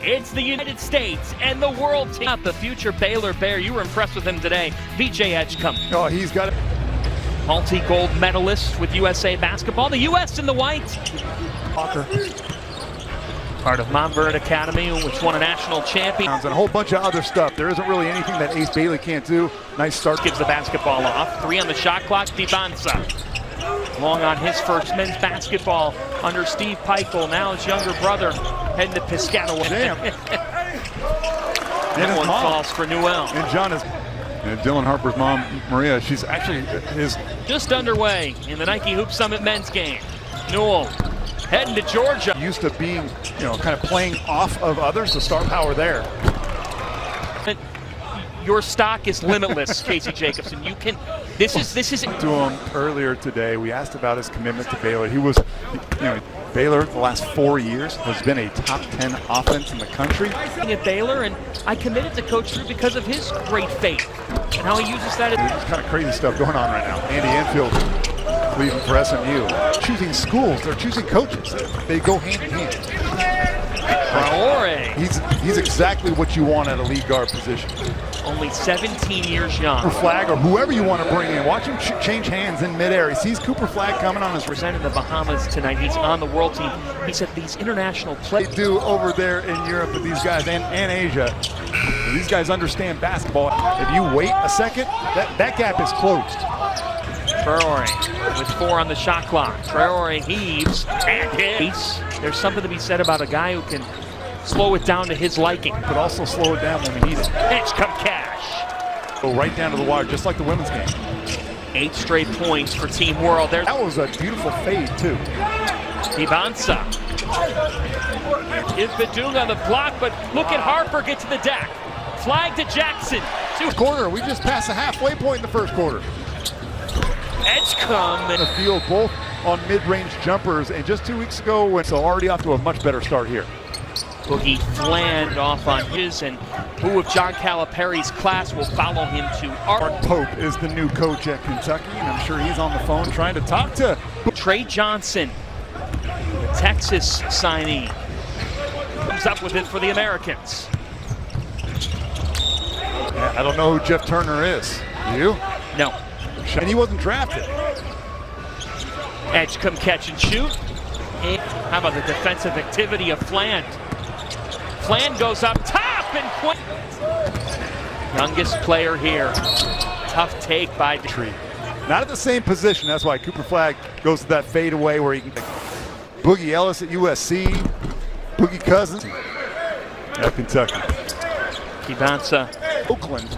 It's the United States and the world team. The future Baylor Bear. You were impressed with him today. VJ Edgecombe. Oh, he's got it. Multi-gold medalist with USA basketball. The U.S. in the white. Walker. Part of Montverde Academy, which won a national champion. And a whole bunch of other stuff. There isn't really anything that Ace Bailey can't do. Nice start. Gives the basketball off. 3 on the shot clock. Dibanza. Long on his first men's basketball under Steve Peichel. Now his younger brother heading to Piscataway. Damn. That one falls for Newell. And John is... And Dylan Harper's mom, Maria, she's actually his... Just underway in the Nike Hoop Summit men's game. Newell heading to Georgia. Used to being, kind of playing off of others, the star power there. Your stock is limitless, Casey Jacobson. You can, this is. To him earlier today, we asked about his commitment to Baylor. He was, Baylor the last 4 years has been a top 10 offense in the country. At Baylor, and I committed to Coach Drew because of his great faith and how he uses that. There's kind of crazy stuff going on right now. Andy Enfield, leaving for SMU. Choosing schools, they're choosing coaches. They go hand in hand. Traore. He's exactly what you want at a lead guard position. Only 17 years young. Cooper Flagg or whoever you want to bring in. Watch him change hands in midair. He sees Cooper Flagg coming on his... Presented the Bahamas tonight. He's on the world team. He said these international players... They do over there in Europe with these guys and Asia. These guys understand basketball. If you wait a second, that gap is closed. Traore with 4 on the shot clock. Traore heaves and hits. There's something to be said about a guy who can slow it down to his liking. But also slow it down when we need it. Edgecombe cash. Go right down to the wire, just like the women's game. 8 straight points for Team World. There. That was a beautiful fade, too. Dibanza. Ifedunga on the block, but look at Harper get to the deck. Flag to Jackson. Quarter, we just passed the halfway point in the first quarter. Edgecombe. In the field, both on mid-range jumpers, and just 2 weeks ago, so already off to a much better start here. Boogie Fland off on his, and who of John Calipari's class will follow him to Art Pope is the new coach at Kentucky, and I'm sure he's on the phone trying to talk to Trey Johnson, the Texas signee. Comes up with it for the Americans. I don't know who Jeff Turner is. You? No. And he wasn't drafted. Edgecombe catch and shoot. And how about the defensive activity of Fland? Fland goes up top and quick. Youngest player here. Tough take by Tree. Not at the same position. That's why Cooper Flagg goes to that fadeaway where he can. Boogie Ellis at USC. Boogie Cousins at Kentucky. Dibanza. Oakland.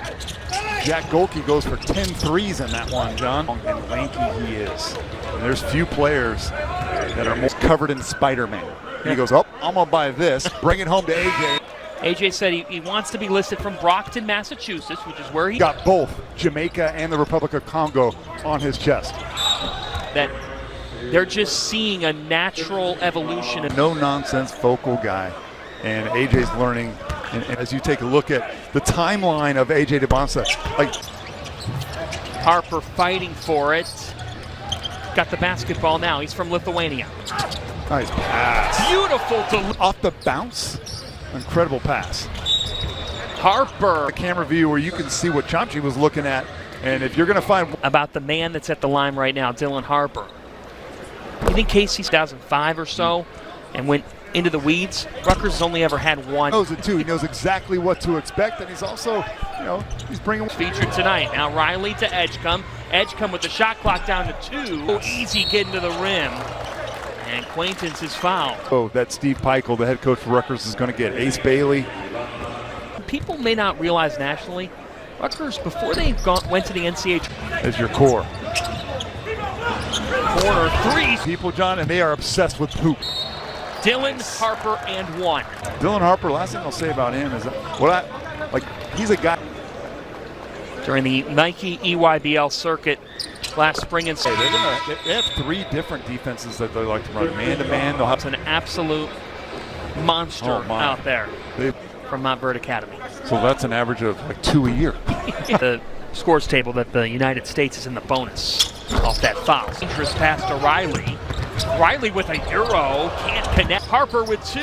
Jack Golke goes for 10 threes in that one, John. And lanky he is. And there's few players that are more covered in Spider-Man. He goes, I'm going to buy this. Bring it home to AJ. AJ said he wants to be listed from Brockton, Massachusetts, which is where he got both Jamaica and the Republic of Congo on his chest. That they're just seeing a natural evolution. No-nonsense vocal guy. And AJ's learning. And as you take a look at the timeline of AJ Dibanza, like Harper fighting for it. Got the basketball now. He's from Lithuania. Nice pass. Beautiful off the bounce. Incredible pass. Harper. A camera view where you can see what Chomchi was looking at. And if you're going to find about the man that's at the line right now, Dylan Harper. You think Casey's 2005 or so and went into the weeds? Rutgers has only ever had one. He knows it too. He knows exactly what to expect, and he's also, he's bringing. Featured tonight. Now Riley to Edgecombe. Edgecombe with the shot clock down to 2. Easy getting to the rim. And Quaintance is fouled. Oh, that Steve Peichel, the head coach for Rutgers, is going to get Ace Bailey. People may not realize nationally, Rutgers, before they went to the NCAA. As your core. Corner 3. People, John, and they are obsessed with poop. Dylan Harper and 1. Dylan Harper, last thing I'll say about him is he's a guy. During the Nike EYBL circuit last spring and summer. They have 3 different defenses that they like to run. Man-to-man. They'll have an absolute monster out there from Montverde Academy. So that's an average of 2 a year. The scores table that the United States is in the bonus off that foul. Dangerous pass to Riley. Riley with a euro, can't connect. Harper with 2.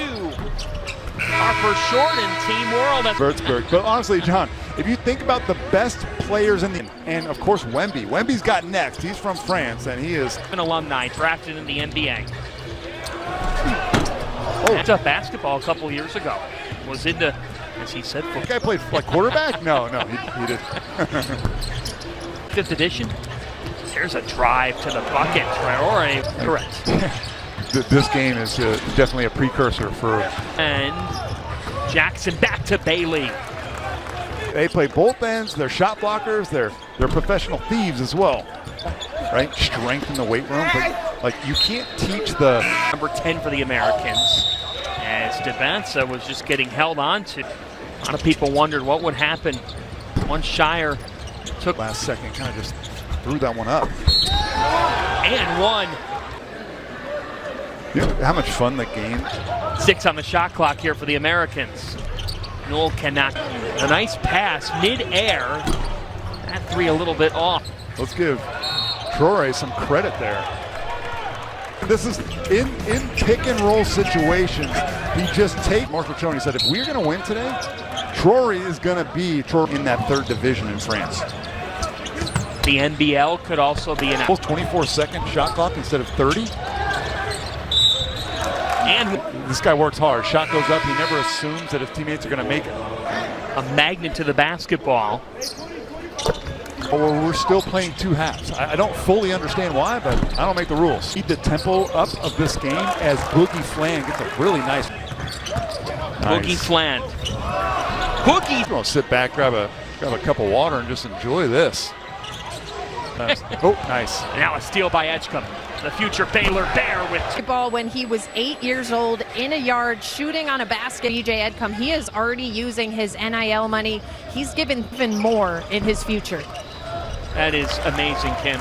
Harper short in Team World. Würzburg. But honestly, John, if you think about the best players in the, and of course Wemby. Wemby's got next. He's from France, and he is an alumni drafted in the NBA. Picked up basketball a couple years ago. Was into, as he said, the guy played like quarterback? No, he didn't. 5th edition. There's a drive to the bucket. Traore, correct. This game is definitely a precursor for. And Jackson back to Bailey. They play both ends. They're shot blockers. They're professional thieves as well. Right? Strength in the weight room. But like you can't teach the number 10 for the Americans. As Devanza was just getting held on to. A lot of people wondered what would happen once Shire took last second, kind of just threw that one up. And one. You know how much fun the game. 6 on the shot clock here for the Americans. Newell cannot. A nice pass mid-air. That 3 a little bit off. Let's give Traore some credit there. This is in pick and roll situations. He just Marshall Choney said, if we're going to win today, Traore is going to be in that 3rd division in France. The NBL could also be an 24-second shot clock instead of 30. And this guy works hard. Shot goes up. He never assumes that his teammates are going to make it. A magnet to the basketball. Well, we're still playing 2 halves. I don't fully understand why, but I don't make the rules. Keep the tempo up of this game as Boogie Flan gets a really nice. Boogie Flan. Boogie. I'll sit back, grab a cup of water, and just enjoy this. Oh, nice. Now a steal by Edgecombe. The future Baylor Bear with ball when he was 8 years old in a yard shooting on a basket. DJ Edgecombe, he is already using his NIL money. He's given even more in his future. That is amazing, Kim.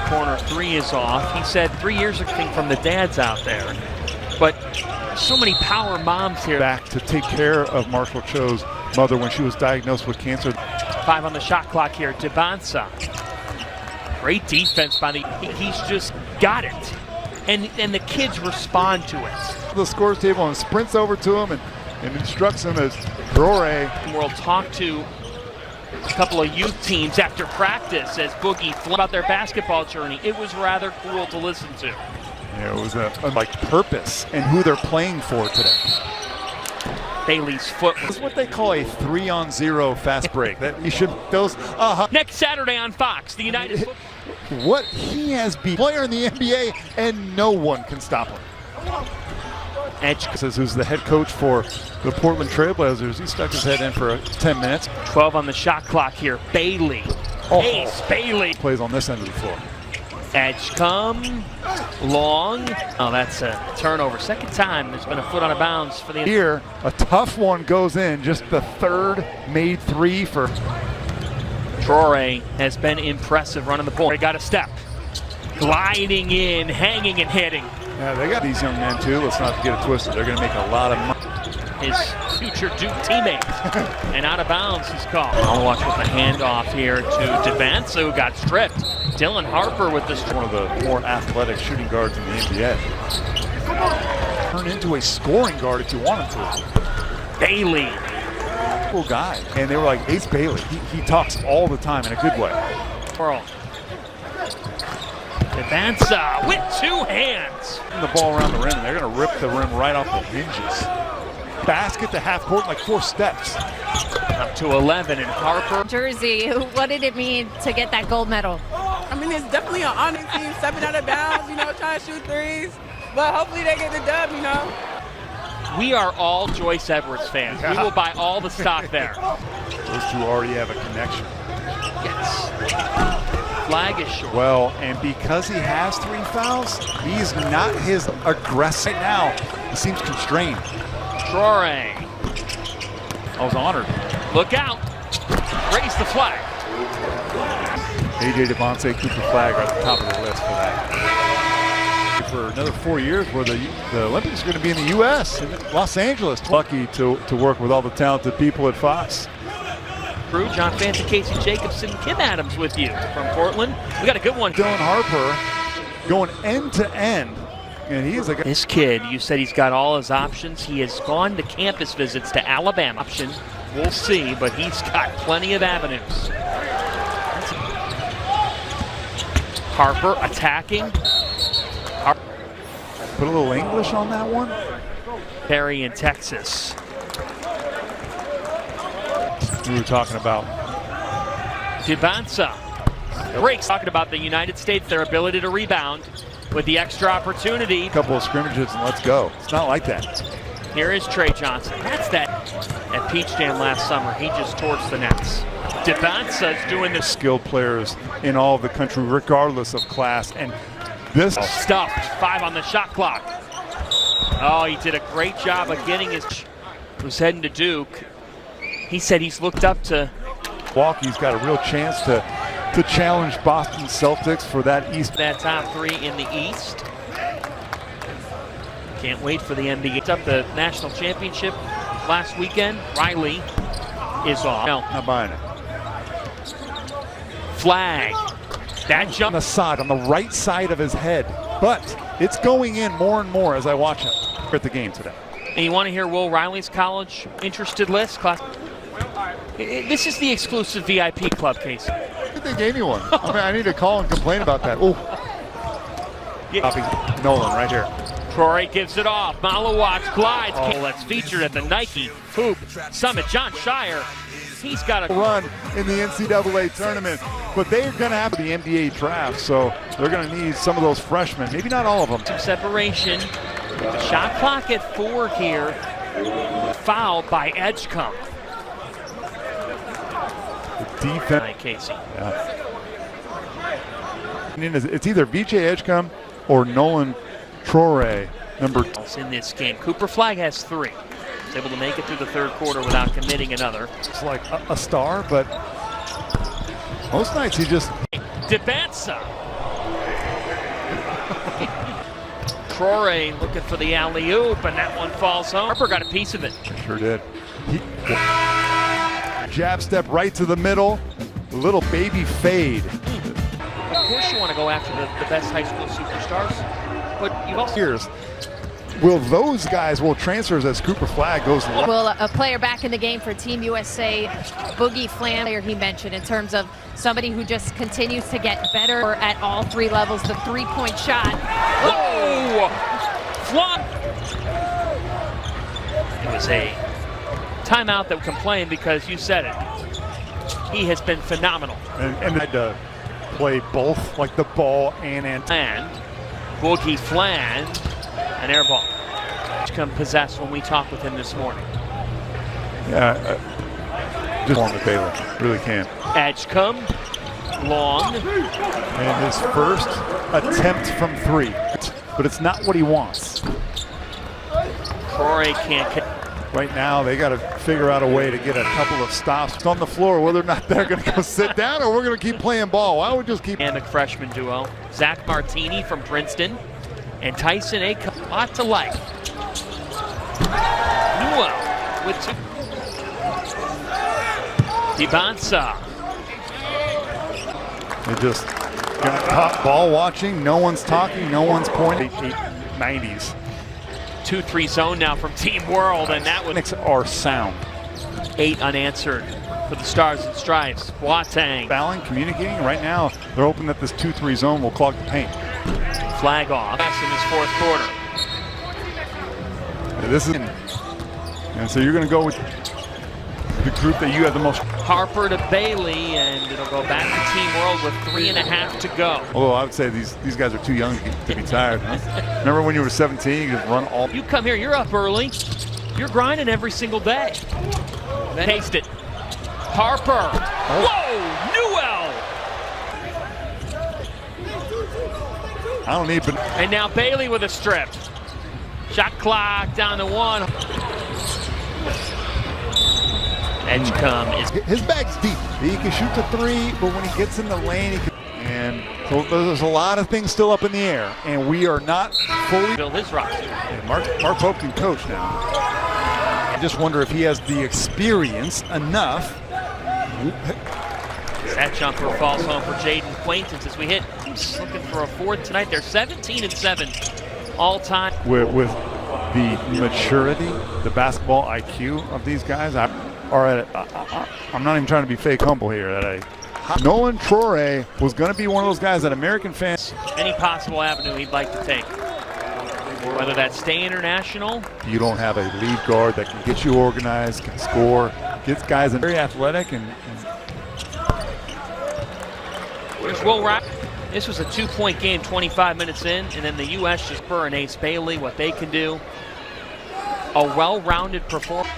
Corner 3 is off. He said 3 years ago from the dads out there. But so many power moms here. Back to take care of Marshall Cho's mother when she was diagnosed with cancer. 5 on the shot clock here. Devanza. Great defense by he's just got it. And the kids respond to it. The scores table and sprints over to him and instructs him as Traore. We'll talk to a couple of youth teams after practice as Boogie about their basketball journey. It was rather cool to listen to. Yeah, it was a like purpose and who they're playing for today. Bailey's foot. This is what they call a 3-on-0 fast break. That you should those. Next Saturday on Fox, the United. What he has been player in the NBA, and no one can stop him. Edge says who's the head coach for the Portland Trailblazers. He stuck his head in for 10 minutes. 12 on the shot clock here. Bailey. Ace Bailey plays on this end of the floor. Edgecombe, long. Oh, that's a turnover. Second time there's been a foot out of bounds for the. Here, a tough one goes in. Just the 3rd made 3 for. Traore has been impressive running the ball. They got a step. Gliding in, hanging and hitting. Yeah, they got these young men too. Let's not get it twisted. They're going to make a lot of money. His future Duke teammate. And out of bounds he's called. I'll watch with the handoff here to Devanza, who got stripped. Dylan Harper with this. One of the more athletic shooting guards in the NBA. Turn into a scoring guard if you want him to. Bailey. Cool guy. And they were like, Ace Bailey. He talks all the time in a good way. Pearl. Devanza with 2 hands. The ball around the rim, and they're going to rip the rim right off the hinges. Basket to half court in like 4 steps. Up to 11 and Harper. Jersey, what did it mean to get that gold medal? I mean, it's definitely an honor team stepping out of bounds, trying to shoot threes. But hopefully they get the dub, We are all Joyce Edwards fans. We will buy all the stock there. Those two already have a connection. Yes. Flag is short. Well, and because he has 3 fouls, he's not his aggressive right now. He seems constrained. Traore. I was honored. Look out. Raise the flag. AJ Devontae, Cooper Flag are at the top of the list for that. For another 4 years where the Olympics are going to be in the U.S. in Los Angeles. Lucky to work with all the talented people at Fox. Crew, John Fanta, Casey Jacobson, Kim Adams with you from Portland. We got a good one. Dylan Harper going end to end And he is a guy. This kid, you said he's got all his options. He has gone to campus visits to Alabama. Option, we'll see, but he's got plenty of avenues. Harper attacking. Put a little English on that one. Perry in Texas. We were talking about. Dibansa breaks. Talking about the United States, their ability to rebound with the extra opportunity. A couple of scrimmages and let's go. It's not like that. Here is Trey Johnson. That's that at Peach Jam last summer. He just torched the nets. Dibansa is doing this. Skilled players in all of the country, regardless of class. And this Stuffed. 5 on the shot clock. Oh, he did a great job of getting his. Was heading to Duke. He said he's looked up to. Milwaukee's got a real chance to challenge Boston Celtics for that East. That top 3 in the East. Can't wait for the NBA. Up the national championship last weekend. Riley is off. No. Not buying it. Flag. That jump. On the side, on the right side of his head. But it's going in more and more as I watch him at the game today. And you want to hear Will Riley's college interested list? This is the exclusive VIP club, Casey. I think they gave me one. I mean, I need to call and complain about that. Oh, yeah. Nolan right here. Troy gives it off. Malawatch glides. Oh, that's featured at the Nike Hoop Summit. John Shire, he's got a run in the NCAA tournament, but they're going to have the NBA draft, so they're going to need some of those freshmen. Maybe not all of them. Some separation. The shot clock at 4 here. Fouled by Edgecombe. Defense. Casey. Yeah. It's either VJ Edgecombe or Nolan Traore, number 2. In this game. Cooper Flag has 3. He's able to make it through the third quarter without committing another. It's like a star, but most nights he just. Dibansa. Traore looking for the alley-oop, and that one falls home. Harper got a piece of it. Sure did. Jab step right to the middle. A little baby fade. Of course you want to go after the best high school superstars, but you've also... Years. Will those guys will transfers as Cooper Flag goes left? Will a player back in the game for Team USA, Boogie Flam, player he mentioned, in terms of somebody who just continues to get better at all 3 levels, the 3-point shot. Whoa! Flop! It was a timeout that complained because you said it. He has been phenomenal. And had to play both, like the ball and Boogie Flan, an air ball. Come possess when we talked with him this morning. Yeah, just on the Baylor, really can. Edgecombe, long. And his first attempt from 3, but it's not what he wants. Troy can't. Right now, they got to figure out a way to get a couple of stops on the floor, whether or not they're going to go sit down or we're going to keep playing ball. Why don't we just keep... And the freshman duo, Zach Martini from Princeton and Tyson A. Lot to like. Newell with 2. Dibansa. They just got caught ball watching. No one's talking. No one's pointing. 90s. 2-3 zone now from Team World, and that was are sound. 8 unanswered for the Stars and Stripes. Boateng. Fouling, communicating. Right now, they're hoping that this 2-3 zone will clog the paint. Flag off in this fourth quarter. This is, and so you're going to go with the group that you have the most. Harper to Bailey, and it'll go back to Team World with 3.5 to go. Although I would say these guys are too young to be tired. Huh? Remember when you were 17, you just run all. You come here, you're up early. You're grinding every single day. Taste it. Harper. Oh. Whoa, Newell. I don't need. And now Bailey with a strip. Shot clock down to 1. Edgecombe is. His bag's deep. He can shoot the 3, but when he gets in the lane, he can. And so there's a lot of things still up in the air, and we are not fully. Build his roster. Yeah, Mark Pope can coach now. I just wonder if he has the experience enough. That jumper falls home for Jaden Quaintance as we hit. He's looking for a 4th tonight. They're 17-7. all-time. With the maturity, the basketball IQ of these guys, I'm not even trying to be fake humble here. Nolan Traore was going to be one of those guys that American fans. Any possible avenue he'd like to take, whether that's stay international. You don't have a lead guard that can get you organized, can score, gets guys very athletic, and Here's Will Rock. This was a 2-point game, 25 minutes in, and then the U.S. just spur and Ace Bailey, what they can do. A well-rounded performance.